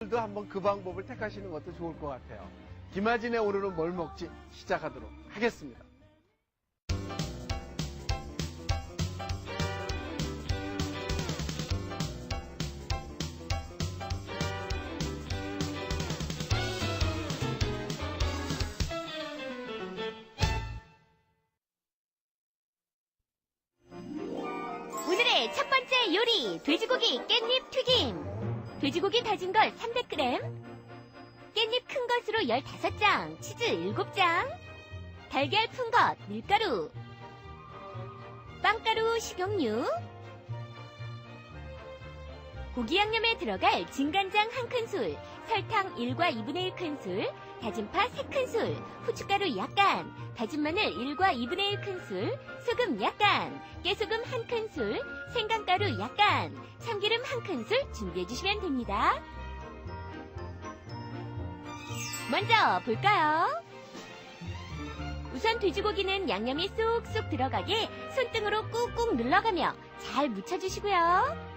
도 한번 그 방법을 택하시는 것도 좋을 것 같아요. 김아진의 오늘은 뭘 먹지 시작하도록 하겠습니다. 오늘의 첫 번째 요리, 돼지고기 깻잎 튀김. 돼지고기 다진 것 300g, 깻잎 큰 것으로 15장, 치즈 7장, 달걀 푼 것, 밀가루, 빵가루, 식용유, 고기 양념에 들어갈 진간장 1큰술, 설탕 1과 2분의 1큰술, 다진 파 3큰술, 후춧가루 약간, 다진 마늘 1과 2분의 1큰술, 소금 약간, 깨소금 1큰술, 생강가루 약간, 참기름 1큰술 준비해주시면 됩니다. 먼저 볼까요? 우선 돼지고기는 양념이 쏙쏙 들어가게 손등으로 꾹꾹 눌러가며 잘 묻혀주시고요.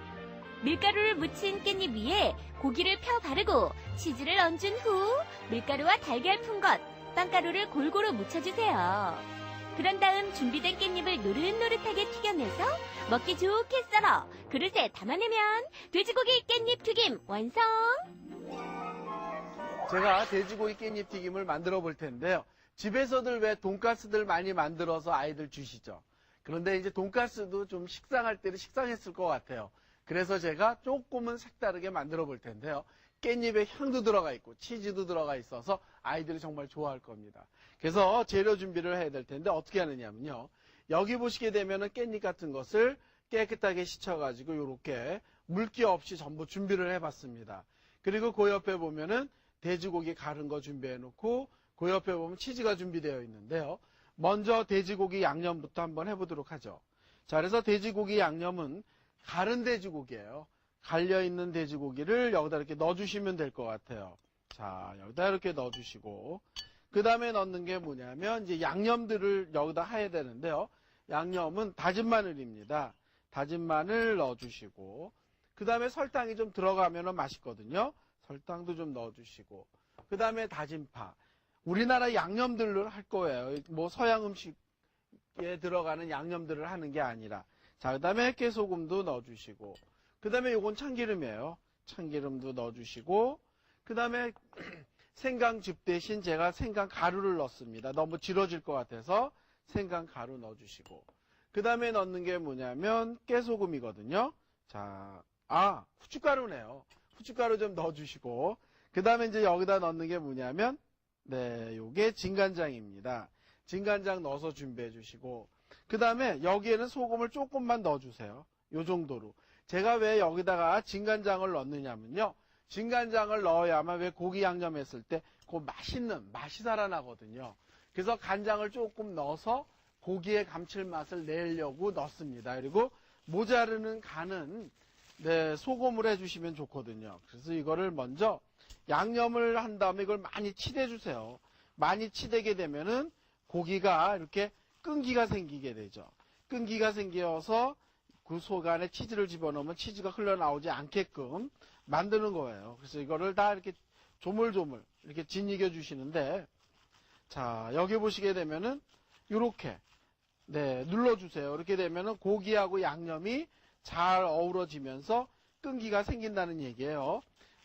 밀가루를 묻힌 깻잎 위에 고기를 펴 바르고 치즈를 얹은 후 밀가루와 달걀 푼 것, 빵가루를 골고루 묻혀주세요. 그런 다음 준비된 깻잎을 노릇노릇하게 튀겨내서 먹기 좋게 썰어 그릇에 담아내면 돼지고기 깻잎 튀김 완성! 제가 돼지고기 깻잎 튀김을 만들어 볼 텐데요. 집에서들 왜 돈가스들 많이 만들어서 아이들 주시죠. 그런데 이제 돈가스도 좀 식상할 때는 식상했을 것 같아요. 그래서 제가 조금은 색다르게 만들어 볼 텐데요. 깻잎에 향도 들어가 있고 치즈도 들어가 있어서 아이들이 정말 좋아할 겁니다. 그래서 재료 준비를 해야 될 텐데 어떻게 하느냐면요. 여기 보시게 되면은 깻잎 같은 것을 깨끗하게 씻어가지고 이렇게 물기 없이 전부 준비를 해봤습니다. 그리고 그 옆에 보면은 돼지고기 가른 거 준비해 놓고 그 옆에 보면 치즈가 준비되어 있는데요. 먼저 돼지고기 양념부터 한번 해보도록 하죠. 자, 그래서 돼지고기 양념은 가른 돼지고기예요. 갈려있는 돼지고기를 여기다 이렇게 넣어주시면 될 것 같아요. 자, 여기다 이렇게 넣어주시고 그 다음에 넣는 게 뭐냐면 이제 양념들을 여기다 해야 되는데요. 양념은 다진 마늘입니다. 다진 마늘 넣어주시고 그 다음에 설탕이 좀 들어가면 맛있거든요. 설탕도 좀 넣어주시고 그 다음에 다진 파. 우리나라 양념들로 할 거예요. 뭐 서양 음식에 들어가는 양념들을 하는 게 아니라. 자, 그 다음에 깨소금도 넣어주시고 그 다음에 요건 참기름이에요. 참기름도 넣어주시고 그 다음에 생강즙 대신 제가 생강가루를 넣습니다. 너무 질어질 것 같아서 생강가루 넣어주시고 그 다음에 넣는 게 뭐냐면 깨소금이거든요. 자, 후춧가루네요. 후춧가루 좀 넣어주시고 그 다음에 이제 여기다 넣는 게 뭐냐면 요게 진간장입니다. 진간장 넣어서 준비해 주시고 그 다음에 여기에는 소금을 조금만 넣어주세요. 요 정도로. 제가 왜 여기다가 진간장을 넣느냐면요. 진간장을 넣어야만 왜 고기 양념했을 때 그 맛이 살아나거든요. 그래서 간장을 조금 넣어서 고기의 감칠맛을 내려고 넣습니다. 그리고 모자르는 간은 소금을 해주시면 좋거든요. 그래서 이거를 먼저 양념을 한 다음에 이걸 많이 치대주세요. 많이 치대게 되면은 고기가 이렇게 끈기가 생기게 되죠. 끈기가 생겨서 그 속 안에 치즈를 집어넣으면 치즈가 흘러나오지 않게끔 만드는 거예요. 그래서 이거를 다 이렇게 조물조물 이렇게 짓이겨 주시는데 자, 여기 보시게 되면은 이렇게 눌러주세요. 이렇게 되면은 고기하고 양념이 잘 어우러지면서 끈기가 생긴다는 얘기예요.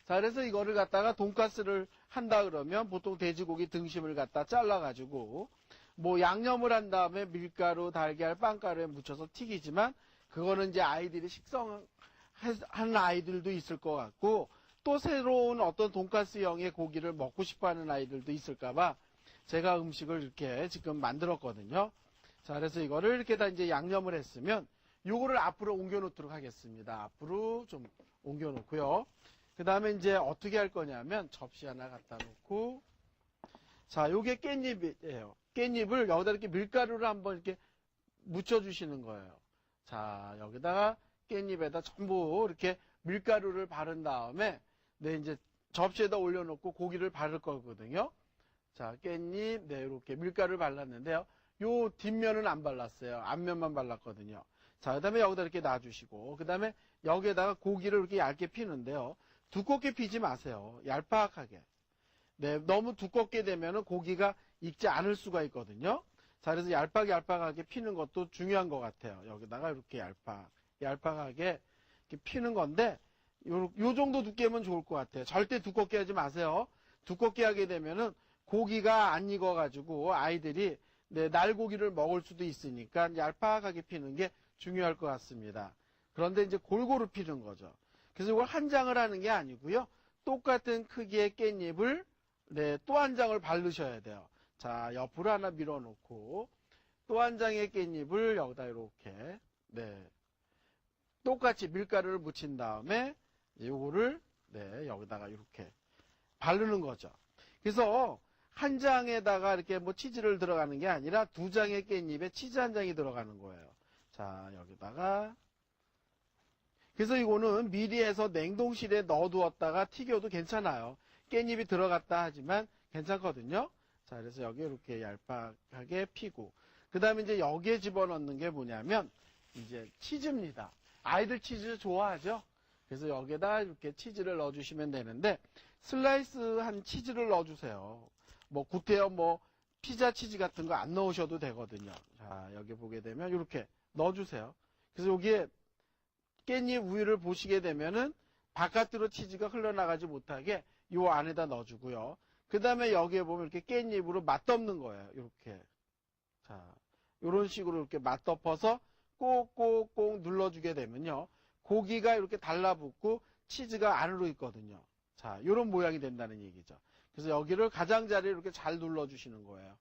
자, 그래서 이거를 갖다가 돈가스를 한다 그러면 보통 돼지고기 등심을 갖다 잘라가지고 뭐 양념을 한 다음에 밀가루, 달걀, 빵가루에 묻혀서 튀기지만 그거는 이제 아이들이 식성하는 아이들도 있을 것 같고 또 새로운 어떤 돈가스형의 고기를 먹고 싶어하는 아이들도 있을까봐 제가 음식을 이렇게 지금 만들었거든요. 자, 그래서 이거를 이렇게 다 이제 양념을 했으면 요거를 앞으로 옮겨 놓도록 하겠습니다. 앞으로 좀 옮겨 놓고요. 그 다음에 이제 어떻게 할 거냐면 접시 하나 갖다 놓고 자, 요게 깻잎이에요. 깻잎을 여기다 이렇게 밀가루를 한번 이렇게 묻혀주시는 거예요. 자, 여기다가 깻잎에다 전부 이렇게 밀가루를 바른 다음에 이제 접시에다 올려놓고 고기를 바를 거거든요. 자, 깻잎, 이렇게 밀가루를 발랐는데요. 요 뒷면은 안 발랐어요. 앞면만 발랐거든요. 자, 그 다음에 여기다 이렇게 놔주시고, 그 다음에 여기에다가 고기를 이렇게 얇게 피는데요. 두껍게 피지 마세요. 얄팍하게. 네, 너무 두껍게 되면은 고기가 익지 않을 수가 있거든요. 자, 그래서 얄팍하게 피는 것도 중요한 것 같아요. 여기다가 이렇게 얄팍하게 이렇게 피는 건데, 요 정도 두께면 좋을 것 같아요. 절대 두껍게 하지 마세요. 두껍게 하게 되면은 고기가 안 익어가지고 아이들이 네, 날고기를 먹을 수도 있으니까 얄팍하게 피는 게 중요할 것 같습니다. 그런데 이제 골고루 피는 거죠. 그래서 이걸 한 장을 하는 게 아니고요. 똑같은 크기의 깻잎을 네, 또 한 장을 바르셔야 돼요. 자, 옆으로 하나 밀어놓고 또 한 장의 깻잎을 여기다 이렇게 네, 똑같이 밀가루를 묻힌 다음에 요거를 네, 여기다가 이렇게 바르는 거죠. 그래서 한 장에다가 이렇게 뭐 치즈를 들어가는 게 아니라 두 장의 깻잎에 치즈 한 장이 들어가는 거예요. 자, 여기다가 그래서 이거는 미리 해서 냉동실에 넣어두었다가 튀겨도 괜찮아요. 깻잎이 들어갔다 하지만 괜찮거든요. 자, 그래서 여기 이렇게 얄팍하게 피고 그 다음에 이제 여기에 집어넣는 게 뭐냐면 이제 치즈입니다. 아이들 치즈 좋아하죠? 그래서 여기에다 이렇게 치즈를 넣어주시면 되는데 슬라이스한 치즈를 넣어주세요. 뭐 구태여 뭐 피자 치즈 같은 거 안 넣으셔도 되거든요. 자, 여기 보게 되면 이렇게 넣어주세요. 그래서 여기에 깻잎 우유를 보시게 되면은 바깥으로 치즈가 흘러나가지 못하게 요 안에다 넣어주고요. 그 다음에 여기에 보면 이렇게 깻잎으로 맞덮는 거예요. 이렇게. 자, 이런 식으로 이렇게 맞덮어서 꼭꼭꼭 눌러주게 되면요. 고기가 이렇게 달라붙고 치즈가 안으로 있거든요. 자, 이런 모양이 된다는 얘기죠. 그래서 여기를 가장자리를 이렇게 잘 눌러주시는 거예요.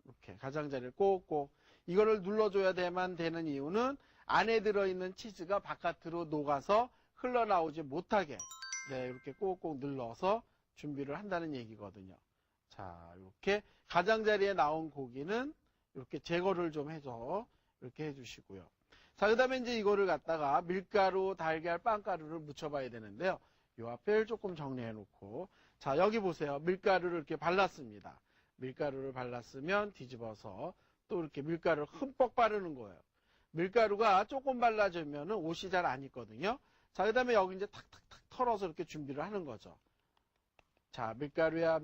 이렇게 가장자리를 꼭꼭. 이거를 눌러줘야 되는 이유는 안에 들어있는 치즈가 바깥으로 녹아서 흘러나오지 못하게 네, 이렇게 꼭꼭 눌러서 준비를 한다는 얘기거든요. 자, 이렇게 가장자리에 나온 고기는 이렇게 제거를 좀 해서 이렇게 해주시고요. 자, 그 다음에 이제 이거를 갖다가 밀가루, 달걀, 빵가루를 묻혀봐야 되는데요. 요 앞을 조금 정리해 놓고. 자, 여기 보세요. 밀가루를 이렇게 발랐습니다. 밀가루를 발랐으면 뒤집어서 또 이렇게 밀가루를 흠뻑 바르는 거예요. 밀가루가 조금 발라지면 옷이 잘 안 익거든요. 자, 그 다음에 여기 이제 탁탁탁 털어서 이렇게 준비를 하는 거죠. 자, 밀가루야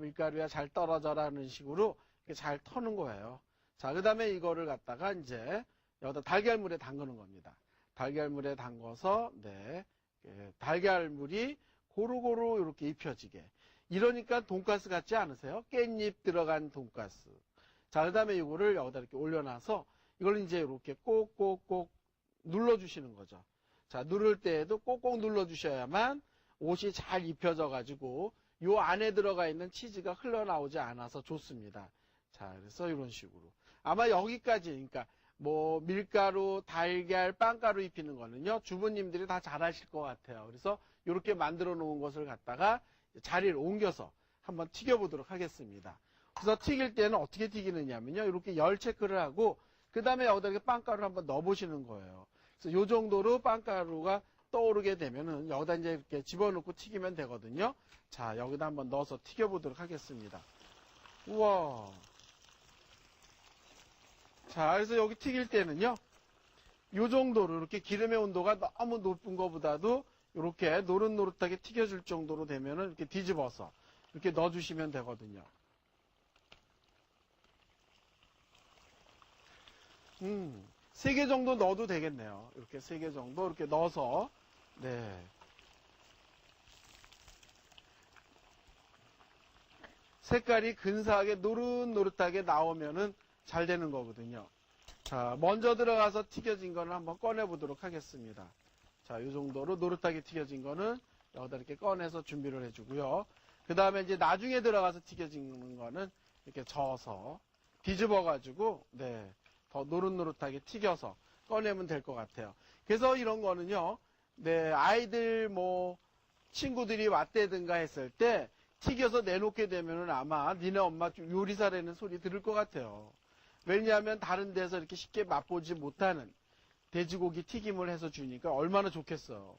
잘 떨어져라는 식으로 이렇게 잘 터는 거예요. 자, 그 다음에 이거를 갖다가 이제 여기다 달걀물에 담그는 겁니다. 달걀물에 담궈서 네, 달걀물이 고루고루 이렇게 입혀지게. 이러니까 돈가스 같지 않으세요? 깻잎 들어간 돈가스. 자, 그 다음에 이거를 여기다 이렇게 올려놔서 이걸 이제 이렇게 꼭꼭꼭 눌러주시는 거죠. 자, 누를 때에도 꼭꼭 눌러주셔야만 옷이 잘 입혀져 가지고 요 안에 들어가 있는 치즈가 흘러나오지 않아서 좋습니다. 자, 그래서 이런 식으로. 아마 여기까지, 그러니까 뭐 밀가루, 달걀, 빵가루 입히는 거는요, 주부님들이 다 잘하실 것 같아요. 그래서 이렇게 만들어 놓은 것을 갖다가 자리를 옮겨서 한번 튀겨보도록 하겠습니다. 그래서 튀길 때는 어떻게 튀기느냐면요, 이렇게 열 체크를 하고 그 다음에 여기다 이렇게 빵가루를 한번 넣어보시는 거예요. 그래서 요 정도로 빵가루가 떠오르게 되면은 여기다 이제 이렇게 집어넣고 튀기면 되거든요. 자, 여기다 한번 넣어서 튀겨보도록 하겠습니다. 우와. 자, 그래서 여기 튀길 때는요, 요 정도로 이렇게 기름의 온도가 너무 높은 것보다도 이렇게 노릇노릇하게 튀겨질 정도로 되면은 이렇게 뒤집어서 이렇게 넣어주시면 되거든요. 3개 정도 넣어도 되겠네요. 이렇게 3개 정도 이렇게 넣어서, 네. 색깔이 근사하게 노릇노릇하게 나오면은 잘 되는 거거든요. 자, 먼저 들어가서 튀겨진 거는 한번 꺼내 보도록 하겠습니다. 자, 이 정도로 노릇하게 튀겨진 거는 여기다 이렇게 꺼내서 준비를 해주고요. 그 다음에 이제 나중에 들어가서 튀겨진 거는 이렇게 저어서 뒤집어 가지고, 네. 더 노릇노릇하게 튀겨서 꺼내면 될 것 같아요. 그래서 이런 거는요, 네, 아이들 뭐, 친구들이 왔대든가 했을 때 튀겨서 내놓게 되면은 아마 니네 엄마 요리사라는 소리 들을 것 같아요. 왜냐하면 다른 데서 이렇게 쉽게 맛보지 못하는 돼지고기 튀김을 해서 주니까 얼마나 좋겠어요.